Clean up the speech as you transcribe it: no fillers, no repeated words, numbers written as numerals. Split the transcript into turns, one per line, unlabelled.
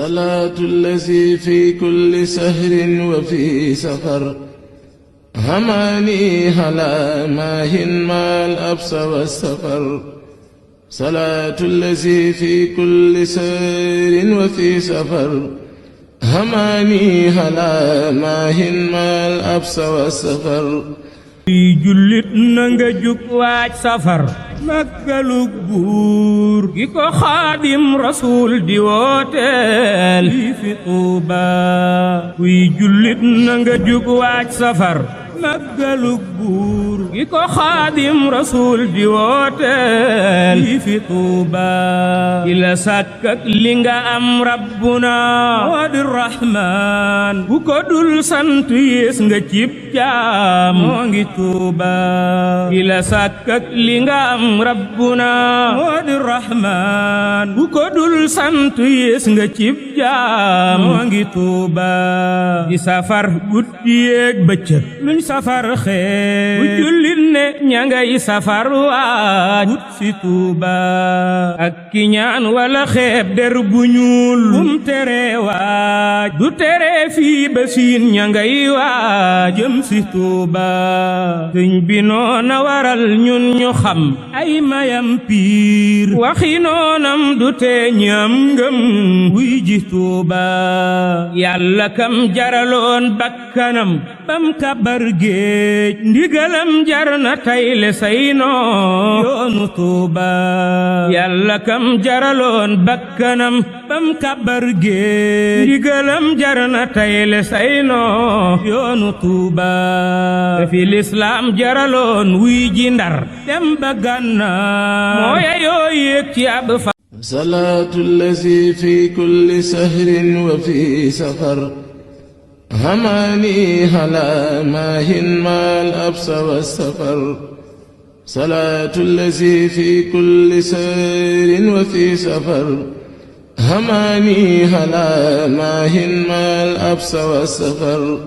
صلاة الذي في كل سهر وفي سفر هماني هلا ماهن ما الأبس والسفر صلاة الذي في كل سهر وفي سفر هماني هلا ماهن ما الأبس والسفر
jullit na nga jug waaj safar màggalug buur gi ko xaadim rasul di wooteel fii fi Tuuba kuy jullit na nga jug waaj safar màggalug buur gi ko xaadim rasul di wooteel fii fi Tuuba ki la sàkk ak li nga am rabbuna moo di rahmaan bu ko dul sant yées nga cib jaam moo ngi Tuuba ki la sàkk ak li nga am rabbuna moo di rahmaan bu ko dul sant yées nga cib jaam moo ngi Tuuba di safar guddi yeeg bëccëg luñ safar xeej bu jullit ne ña ngay safar waaj wut si Tuuba ak ki ñaan wala xeeb der bu ñuul bum tere waaj du tere fii ba siin ña ngay waaj jëm si Tuuba sëñ bi noona waral ñun ñu xam ay mayam piir waxi noonam du tee ñam ngëm wuy ji Tuuba yàlla kam jaraloon bakkanam bam kabar géej ndigalam jar na tayle say noo yoonu Tuuba yàlla kam jaraloon bakkanam bam kabar géej ndigalam jar na tayle say noo yoonu Tuuba fi lislaam jaraloon wuy ji Ndar dem ba Gànnaar mooya yoo yéeg ci ab fa
salaatu allazi fi kulli sahrin wa fi safar هماني هلا ماهن ما الأبس والسفر صلاة الذي في كل سير وفي سفر هماني هلا ماهن ما الأبس والسفر